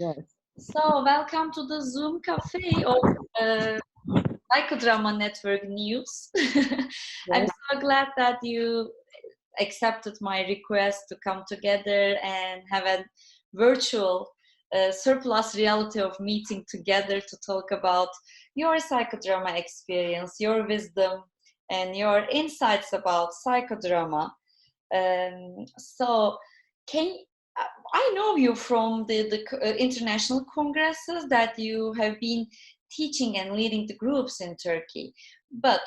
Yes. So, welcome to the Zoom cafe of Psychodrama Network News. I'm Yes. so glad that you accepted my request to come together and have a virtual surplus reality of meeting together to talk about your psychodrama experience, your wisdom, and your insights about psychodrama. So, can I know you from the international congresses that you have been teaching and leading the groups in Turkey, but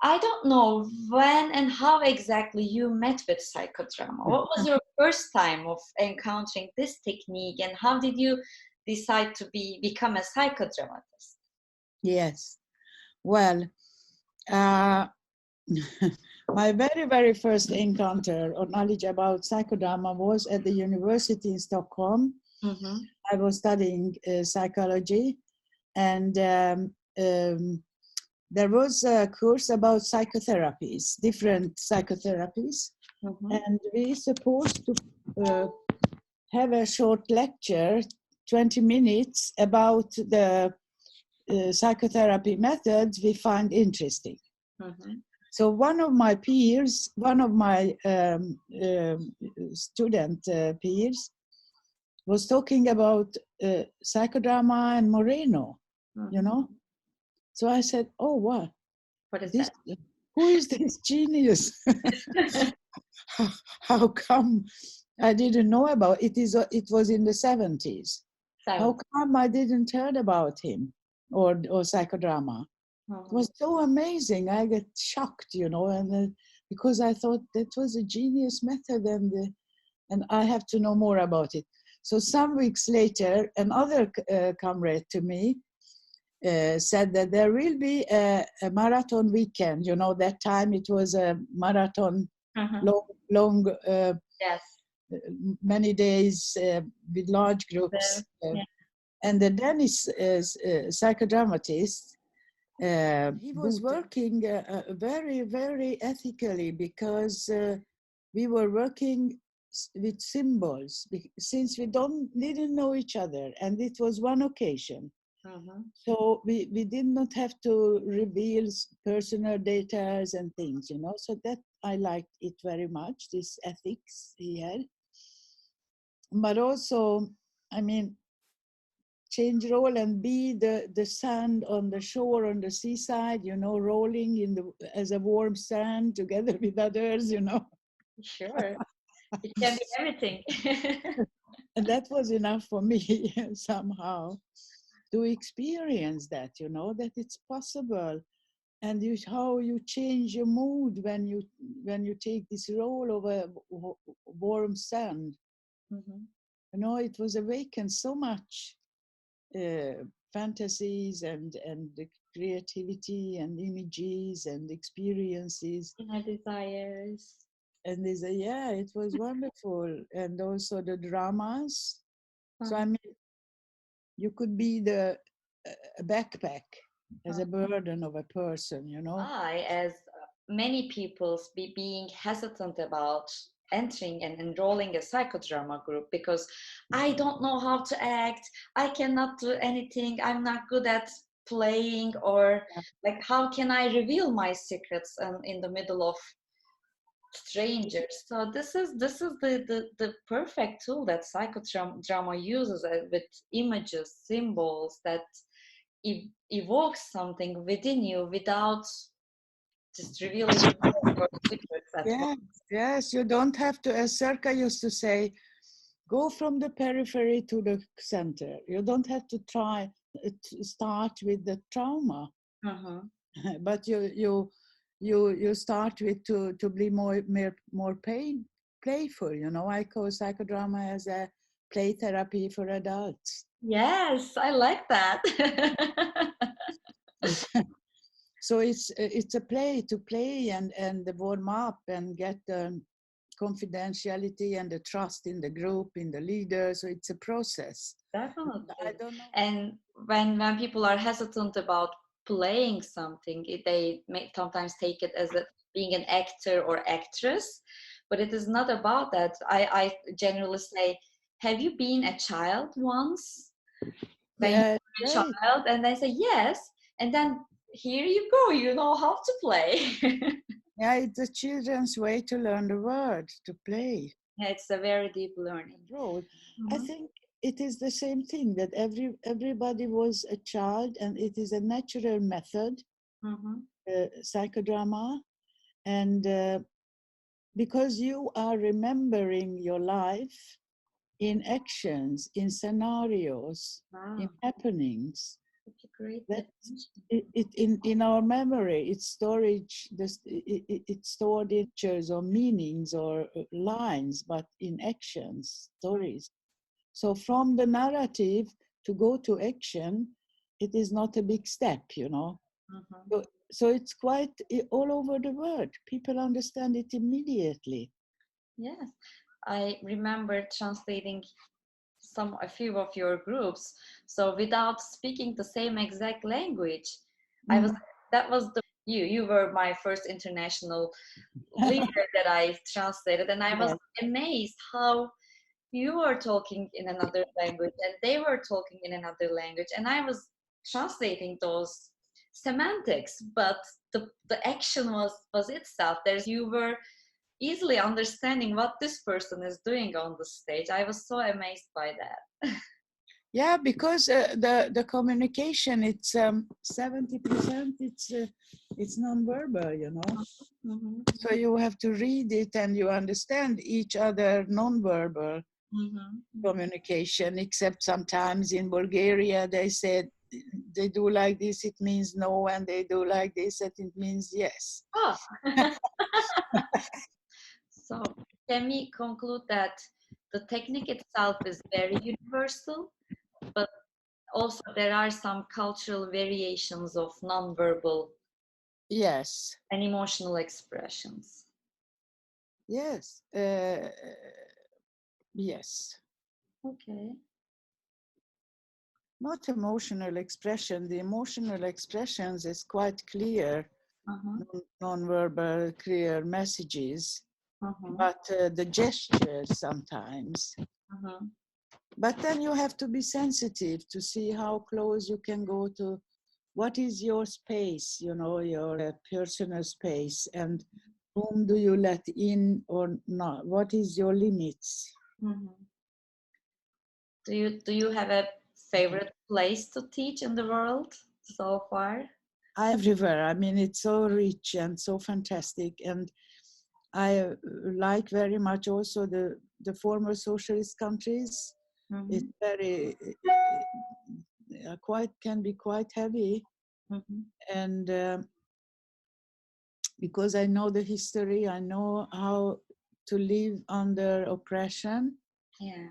I don't know when and how exactly you met with psychodrama. What was your first time of encountering this technique, and how did you decide to become a psychodramatist? Yes. Well, my very first encounter or knowledge about psychodrama was at the university in Stockholm. Mm-hmm. I was studying psychology, and there was a course about psychotherapies, different psychotherapies, Mm-hmm. and we supposed to have a short lecture, 20 minutes, about the psychotherapy methods we find interesting. Mm-hmm. So one of my peers, one of my student peers, was talking about psychodrama and Moreno, Mm-hmm. you know. So I said, "Oh, what? What is This? that? Who is this genius? How come I didn't know about it? It was in the 70s. How come I didn't heard about him or psychodrama? It was so amazing. I get shocked, you know, and because I thought that was a genius method, and I have to know more about it. So some weeks later, another comrade to me said that there will be a marathon weekend. You know, that time it was a marathon, long Yes. many days with large groups. Yeah. And the Danish psychodramatist, he was working very ethically, because we were working with symbols, since we didn't know each other, and it was one occasion. So we did not have to reveal personal data and things, you know. So that I liked it very much, this ethics he had. But also, I mean, change role and be the sand on the shore, on the seaside, you know, rolling as a warm sand together with others, you know. Sure. It can be everything. And that was enough for me somehow to experience that, you know, that it's possible. And how you change your mood when you take this role of a warm sand. You know, it was awakened so much fantasies and creativity and images and experiences. My desires. And yeah, it was wonderful. And also the dramas. So I mean, you could be the backpack as a burden of a person, you know. I, as many people, being hesitant about entering and enrolling a psychodrama group because I don't know how to act, I cannot do anything, I'm not good at playing, or like how can I reveal my secrets in the middle of strangers. So this is the perfect tool that psychodrama uses, with images, symbols that evokes something within you without just revealing your secrets at Yeah, once. yes, you don't have to, as Serka used to say, go from the periphery to the center. You don't have to try to start with the trauma, but you start with to be more playful. You know, I call psychodrama as a play therapy for adults. Yes, I like that. So it's a play to play and warm up and get the confidentiality and the trust in the group, in the leader. So it's a process. Definitely. I don't know. And when people are hesitant about playing something, they may sometimes take it as being an actor or actress, but it is not about that. I generally say, have you been a child once? when Yeah, you're a right. child, and I say yes, and then here you go, you know how to play. Yeah, it's the children's way to learn the word, to play. Yeah, it's a very deep learning. Road. I Mm-hmm. think it is the same thing that everybody was a child, and it is a natural method, Mm-hmm. psychodrama, and because you are remembering your life in actions, in scenarios, in Wow, happenings. that's a great That definition. in our memory, it's storage. It's stored in pictures or meanings or lines, but in actions, stories. So from the narrative to go to action, it is not a big step, you know. Mm-hmm. So it's quite all over the world. People understand it immediately. Yes, I remember translating a few of your groups. So without speaking the same exact language, I was Mm. that was the you were my first international leader that I translated, and I was Yes. amazed how you were talking in another language and they were talking in another language, and I was translating those semantics, but the action was itself. There's you were easily understanding what this person is doing on the stage. I was so amazed by that. Yeah, because the communication, it's 70%. It's nonverbal, you know. Mm-hmm. So you have to read it and you understand each other nonverbal Mm-hmm. communication. Except sometimes in Bulgaria they said they do like this, it means no, and they do like this, and it means yes. Oh. So can we conclude that the technique itself is very universal, but also there are some cultural variations of nonverbal Yes, and emotional expressions? yes, yes. Okay. Not emotional expression. The emotional expressions is quite clear, Uh-huh. non-verbal, clear messages, Uh-huh. but the gestures sometimes. Uh-huh. But then you have to be sensitive to see how close you can go to what is your space, you know, your personal space, and whom do you let in or not? What is your limits? Mm-hmm. Do you have a favorite place to teach in the world so far? Everywhere. I mean, it's so rich and so fantastic, and I like very much also the former socialist countries. Mm-hmm. It's very quite can be quite heavy, Mm-hmm. and because I know the history, I know how to live under oppression, Yeah.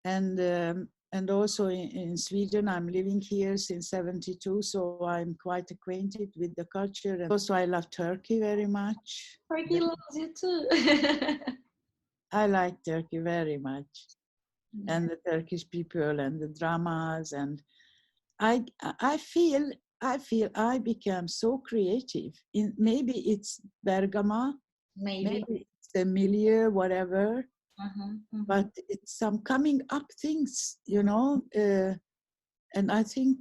and also in Sweden, I'm living here since '72, so I'm quite acquainted with the culture. And also, I love Turkey very much. Turkey loves you too. I like Turkey very much, Yeah. and the Turkish people and the dramas, and I I feel I became so creative. Maybe it's Bergamo, Maybe. maybe it's the milieu, whatever, Uh-huh. Mm-hmm. but it's some coming up things, you know. And I think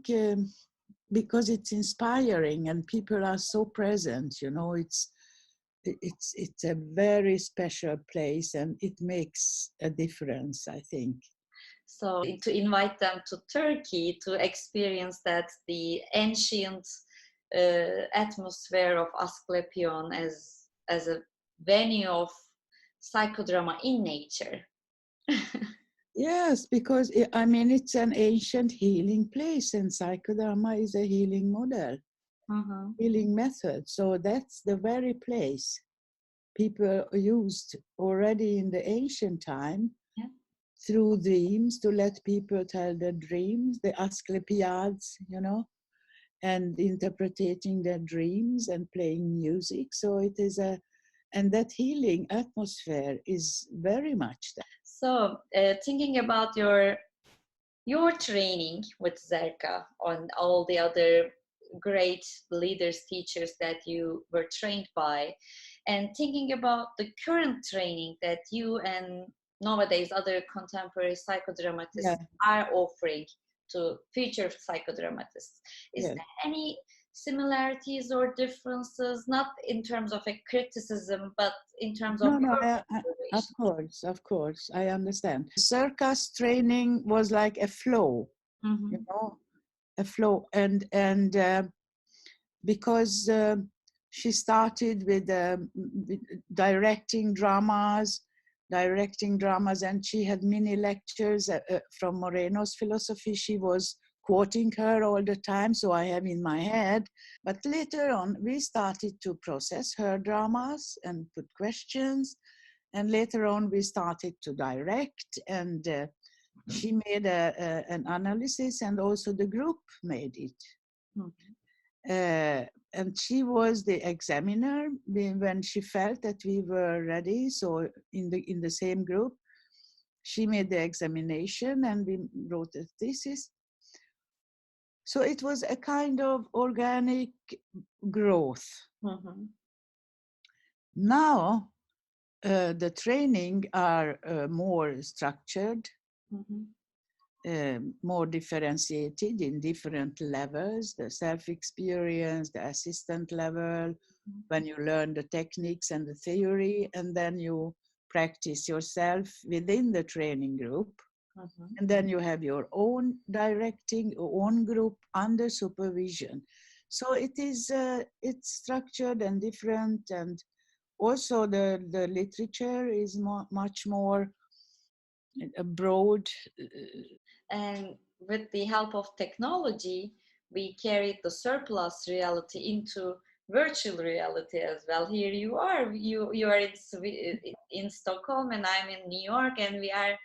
because it's inspiring and people are so present, you know, it's a very special place and it makes a difference, I think. So to invite them to Turkey to experience that the ancient atmosphere of Asklepion as a venue of psychodrama in nature. Yes, because I mean, it's an ancient healing place, and psychodrama is a healing model, Mm-hmm. healing method. So that's the very place people used already in the ancient time, Yeah. through dreams, to let people tell their dreams, the Asclepiads, you know, and interpreting their dreams and playing music. So it is and that healing atmosphere is very much that. So thinking about your training with Zerka and all the other great leaders, teachers that you were trained by, and thinking about the current training that you and nowadays other contemporary psychodramatists are offering to future psychodramatists. Is there any similarities or differences, not in terms of a criticism, but in terms of of course, I understand. Circus training was like a flow, you know, a flow, and because she started with directing dramas, and she had mini lectures from Moreno's philosophy. She was quoting her all the time, so I have in my head. But later on, we started to process her dramas and put questions. And later on, we started to direct, and she made an analysis, and also the group made it. And she was the examiner when she felt that we were ready. So in the same group, she made the examination, and we wrote a thesis. So it was a kind of organic growth. Now, the training are more structured, more differentiated in different levels, the self-experience, the assistant level, when you learn the techniques and the theory, and then you practice yourself within the training group. And then you have your own directing, your own group under supervision. So it is, it's structured and different, and also the literature is much more broad. And with the help of technology, we carried the surplus reality into virtual reality as well. Here you are in Stockholm, and I'm in New York, and we are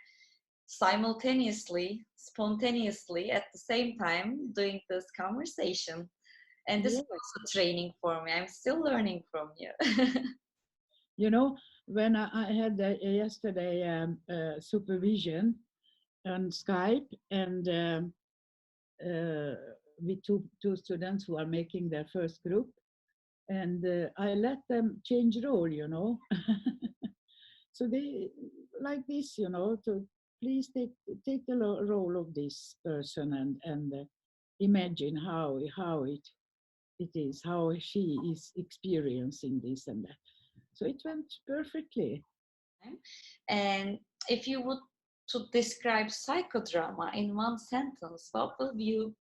simultaneously, spontaneously, at the same time doing this conversation. And this is also training for me. I'm still learning from you. You know, when I had yesterday supervision on Skype, and with two students who are making their first group, and I let them change role, you know. So they like this, you know, to please take the role of this person, and imagine how it is, how she is experiencing this and that. So it went perfectly. And if you would to describe psychodrama in one sentence, what will be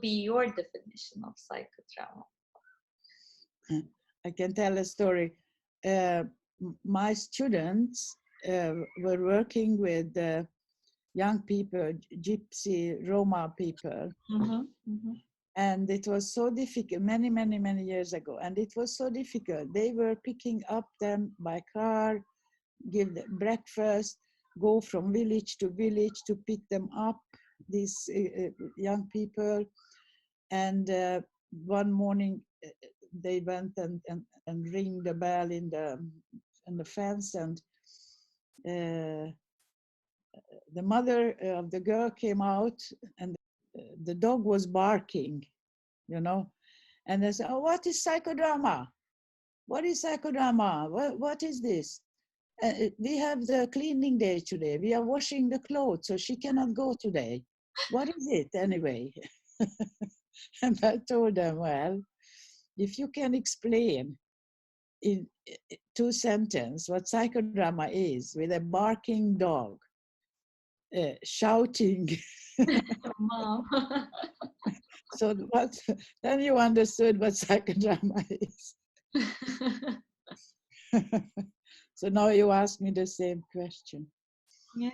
your definition of psychodrama? I can tell a story. My students were working with young people, Gypsy, Roma people. And it was so difficult, many years ago. And it was so difficult. They were picking up them by car, give them breakfast, go from village to village to pick them up, these young people. And one morning they went and ring the bell in the fence, and the mother of the girl came out, and the dog was barking, you know. And they said, "Oh, what is psychodrama? What is psychodrama? What is this? We have the cleaning day today. We are washing the clothes, so she cannot go today. What is it anyway?" And I told them, well, if you can explain in 2 sentences what psychodrama is, with a barking dog, shouting, Mom. so then you understood what psychodrama is. So now you ask me the same question. Yeah.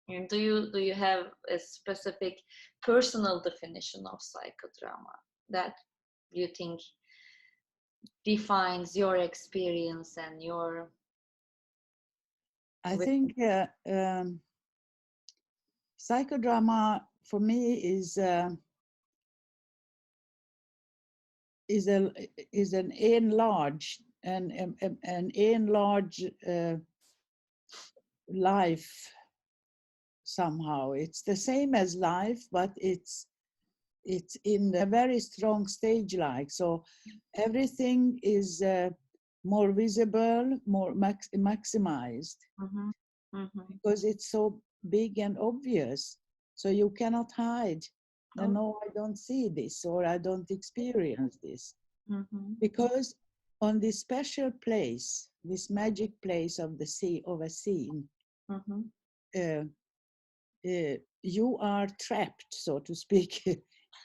And do you have a specific personal definition of psychodrama that you think defines your experience and your? I think psychodrama for me is an enlarged life somehow. It's the same as life, but it's in a very strong stage like. So everything is more visible, more maximized, because it's so big and obvious. So you cannot hide. No, I don't see this, or I don't experience this. Because on this special place, this magic place of the sea, of a scene, you are trapped, so to speak,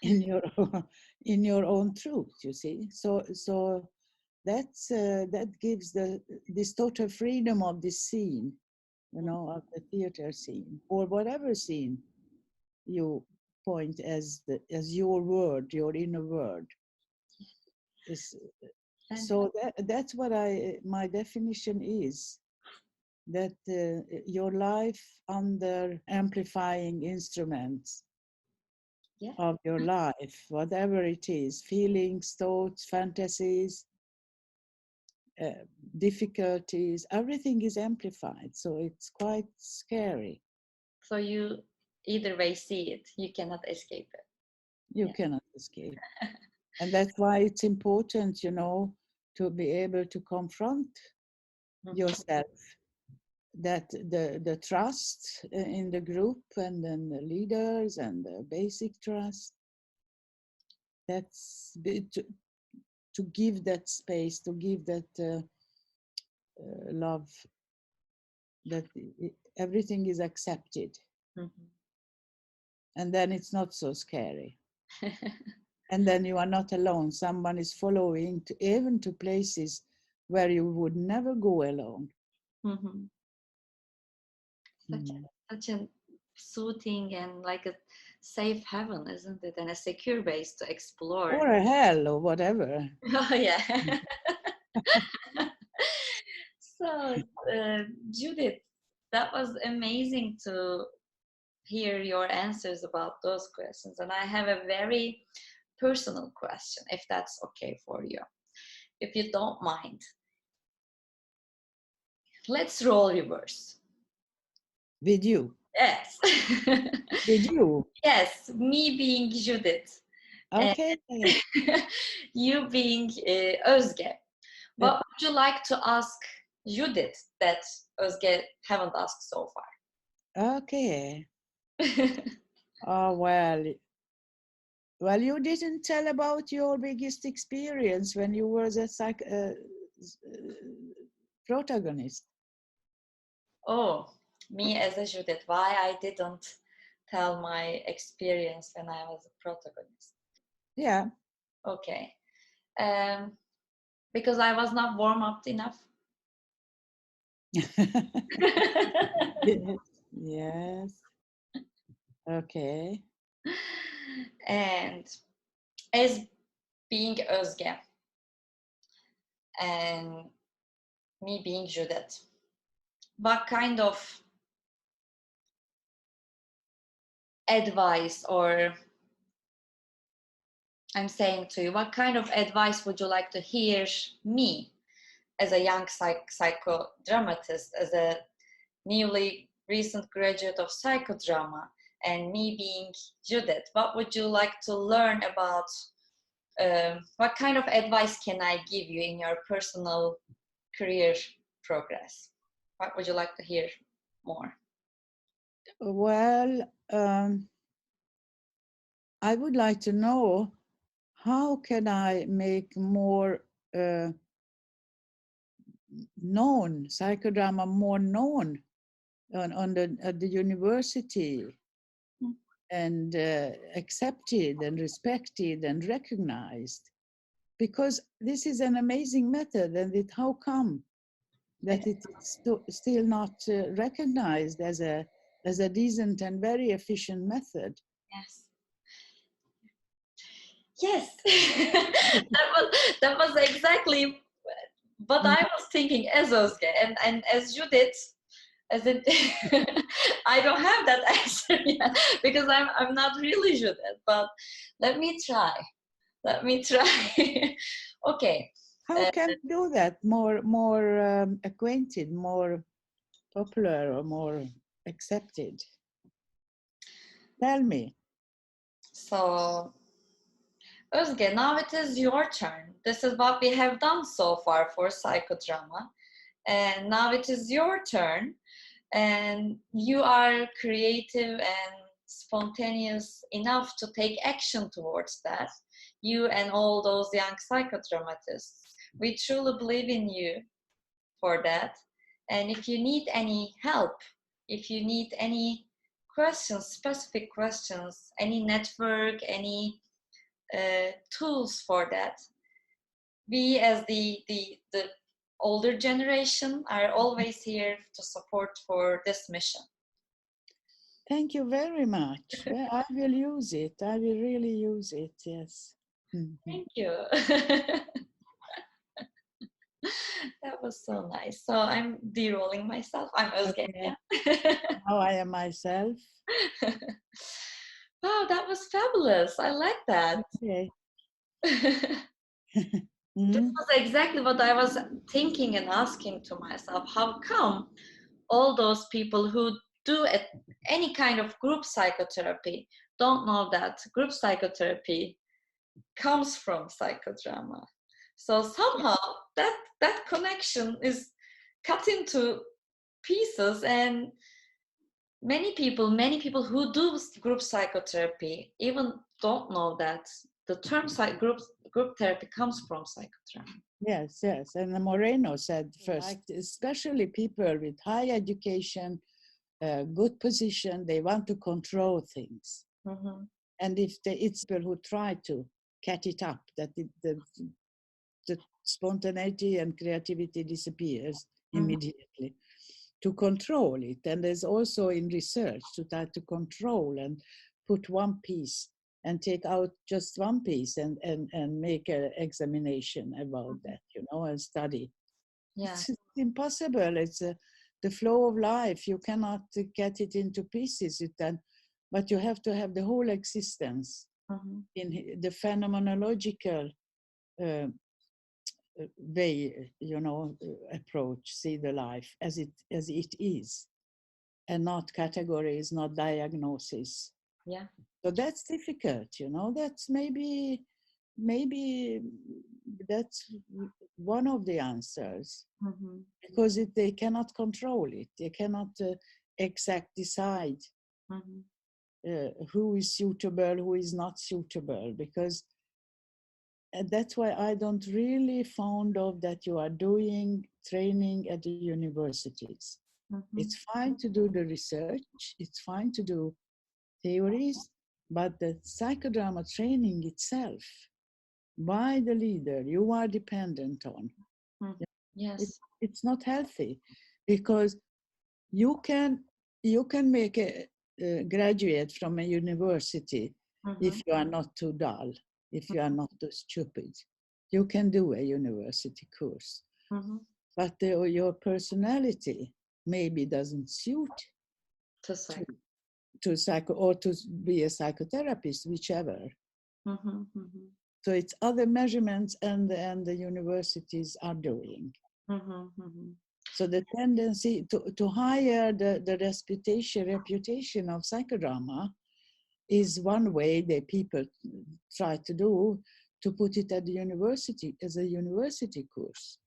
in your own truth. You see, so that gives this total freedom of this scene, you know, of the theater scene or whatever scene you point as your word, your inner word. So that's what my definition is. That your life under amplifying instruments of your life, whatever it is, feelings, thoughts, fantasies, difficulties, everything is amplified. So it's quite scary. So you either way see it, you cannot escape it. You cannot escape. And that's why it's important, you know, to be able to confront yourself. That the trust in the group and then the leaders and the basic trust, that's to give that space, to give that love, that everything is accepted. And then it's not so scary. And then you are not alone. Someone is following even to places where you would never go alone. Such a soothing and like a safe heaven, isn't it? And a secure base to explore. Or a hell or whatever. Oh, yeah. So, Judith, that was amazing to hear your answers about those questions. And I have a very personal question, if that's okay for you. If you don't mind. Let's role reverse. With you? Yes. With you? Yes, me being Judith. Okay. You being Özge. What would you like to ask Judith that Özge haven't asked so far? Okay. Oh, well, you didn't tell about your biggest experience when you were the protagonist. Oh, me as a Judith, why I didn't tell my experience when I was a protagonist? Yeah. Okay. Because I was not warm up enough. Yes. Okay. And as being Özge and me being Judith, what kind of advice, or I'm saying to you, what kind of advice would you like to hear me as a young psychodramatist, as a newly recent graduate of psychodrama, and me being Judith? What would you like to learn about? What kind of advice can I give you in your personal career progress? What would you like to hear more? Well, I would like to know, how can I make more known, psychodrama more known at the university, and accepted and respected and recognized? Because this is an amazing method, and how come that it's still not recognized as a decent and very efficient method? Yes. that was exactly what I was thinking as Özge, and as Judith, as it I don't have that answer yet, because I'm not really Judith, but let me try. Okay. How can we do that more acquainted, more popular, or more accepted? Tell me. So Özge, now it is your turn. This is what we have done so far for psychodrama. And now it is your turn. And you are creative and spontaneous enough to take action towards that. You and all those young psychodramatists. We truly believe in you for that. And if you need any help, if you need any questions, specific questions, any network, any tools for that, we as the older generation are always here to support for this mission. Thank you very much. Well, I will use it. I will really use it, yes. Thank you. That was so nice. So I'm de-rolling myself. I'm Özge. Okay. Yeah. Now I am myself. Wow, that was fabulous. I like that. Okay. This was exactly what I was thinking and asking to myself. How come all those people who do any kind of group psychotherapy don't know that group psychotherapy comes from psychodrama? So somehow that connection is cut into pieces, and many people who do group psychotherapy even don't know that the term group therapy comes from psychodrama. Yes, yes. And Moreno said first, especially people with high education, good position, they want to control things. Mm-hmm. And if it's people who try to cat it up, that the spontaneity and creativity disappears immediately, to control it. And there's also in research to try to control and put one piece and take out just one piece and make an examination about that, and study. Yeah. It's impossible. It's the flow of life. You cannot get it into pieces. But you have to have the whole existence in the phenomenological way, approach, see the life as it is, and not categories, not diagnosis. Yeah. So that's difficult, that's maybe that's one of the answers, because they cannot control it. They cannot decide who is suitable, who is not suitable, because that's why I don't really fond of that you are doing training at the universities. It's fine to do the research, it's fine to do theories, but the psychodrama training itself by the leader you are dependent on. Yes. It's not healthy, because you can make a graduate from a university if you are not too dull, if you are not too stupid. You can do a university course, but your personality maybe doesn't suit to psycho or to be a psychotherapist, whichever. So it's other measurements and the universities are doing. So the tendency to hire the reputation of psychodrama is one way that people try to do, to put it at the university as a university course.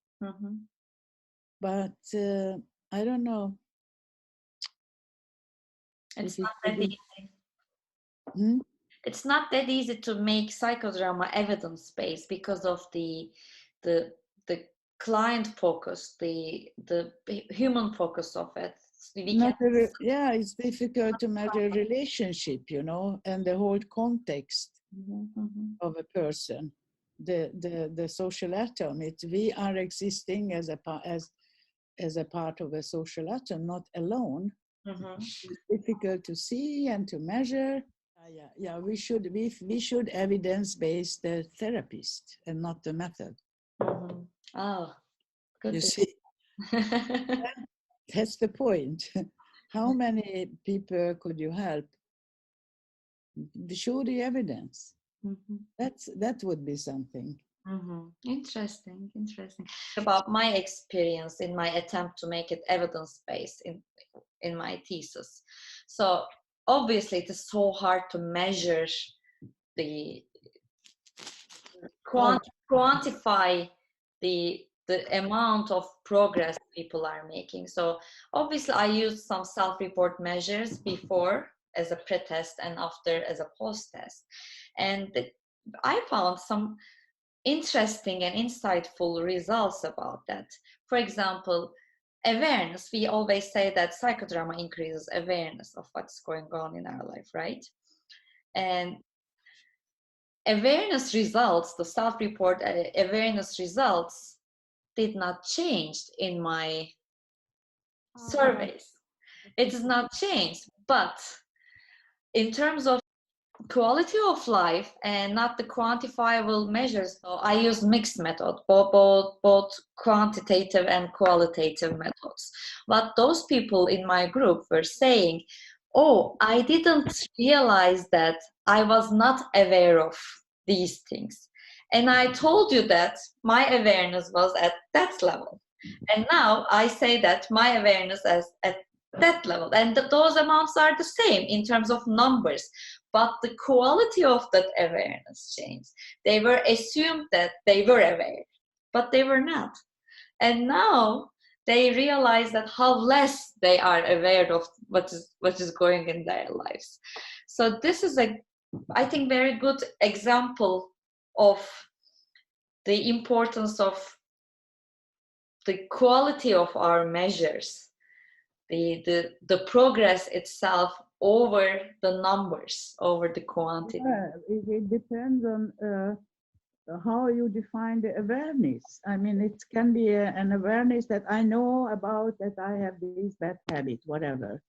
But I don't know. It's not that easy. It's not that easy to make psychodrama evidence-based because of the client focus, the human focus of it. It's difficult to measure relationship, and the whole context of a person, the social atom. We are existing as a part of a social atom, not alone. It's difficult to see and to measure. We should evidence-based the therapist and not the method. Oh, good. You see, that's the point. How many people could you help? Show the evidence. That would be something. Interesting. About my experience in my attempt to make it evidence-based in my thesis. So obviously it is so hard to measure the quantify the amount of progress people are making. So obviously I used some self-report measures before as a pre-test and after as a post-test. And I found some interesting and insightful results about that. For example, awareness. We always say that psychodrama increases awareness of what's going on in our life, right? And awareness results, the self-report awareness results did not change in my surveys. It is not changed, but in terms of quality of life and not the quantifiable measures, so I use mixed method, both quantitative and qualitative methods. But those people in my group were saying, oh, I didn't realize that I was not aware of these things. And I told you that my awareness was at that level. And now I say that my awareness is at that level. And those amounts are the same in terms of numbers. But the quality of that awareness changed. They were assumed that they were aware, but they were not. And now they realize that how less they are aware of what is going in their lives. So this is I think, very good example of the importance of the quality of our measures, the progress itself over the numbers, over the quantity. Yeah, it depends on how you define the awareness. I mean, it can be an awareness that I know about that I have this bad habit, whatever.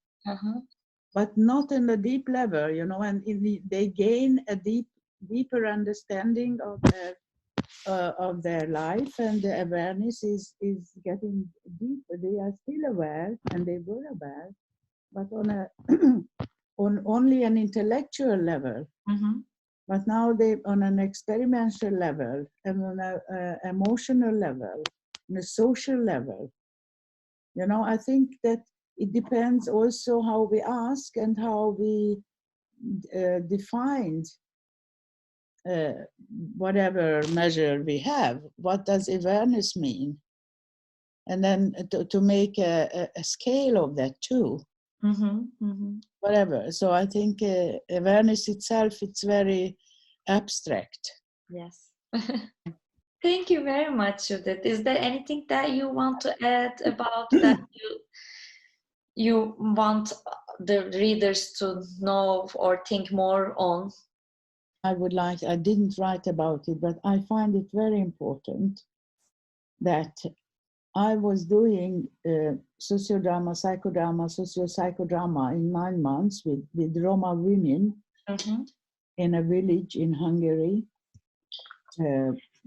But not in the deep level, and they gain a deeper understanding of their life, and the awareness is getting deeper. They are still aware, and they were aware, but on only an intellectual level. But now they on an experiential level, and on an emotional level, on a social level. I think that it depends also how we ask and how we defined whatever measure we have. What does awareness mean? And then to make a scale of that too. Whatever. So I think awareness itself, it's very abstract. Yes. Thank you very much, Judith. Is there anything that you want to add about that you want the readers to know or think more on? I didn't write about it, but I find it very important that I was doing sociodrama, psychodrama, socio-psychodrama in 9 months with Roma women in a village in Hungary,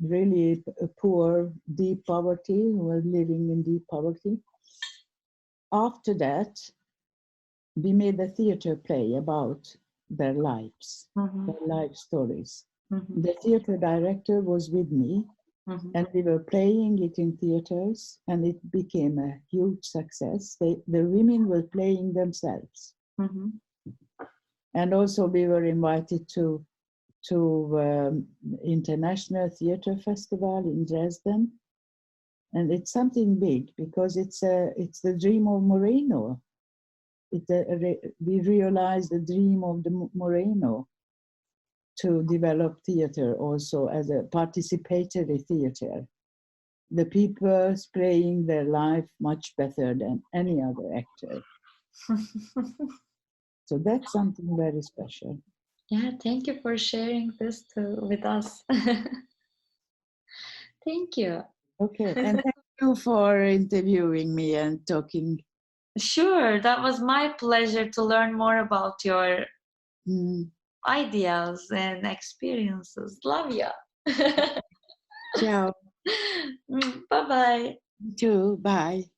really poor, deep poverty, who were living in deep poverty. After that, we made a theater play about their lives, their life stories. The theater director was with me, and we were playing it in theaters, and it became a huge success. The women were playing themselves. And also we were invited to International Theater Festival in Dresden. And it's something big because it's the dream of Moreno. We realized the dream of the Moreno to develop theater also as a participatory theater. The people playing their life much better than any other actor. So that's something very special. Yeah, thank you for sharing this with us. Thank you. Okay, and thank you for interviewing me and talking. Sure, that was my pleasure to learn more about your ideas and experiences. Love ya. Ciao. Bye-bye. You too. Bye.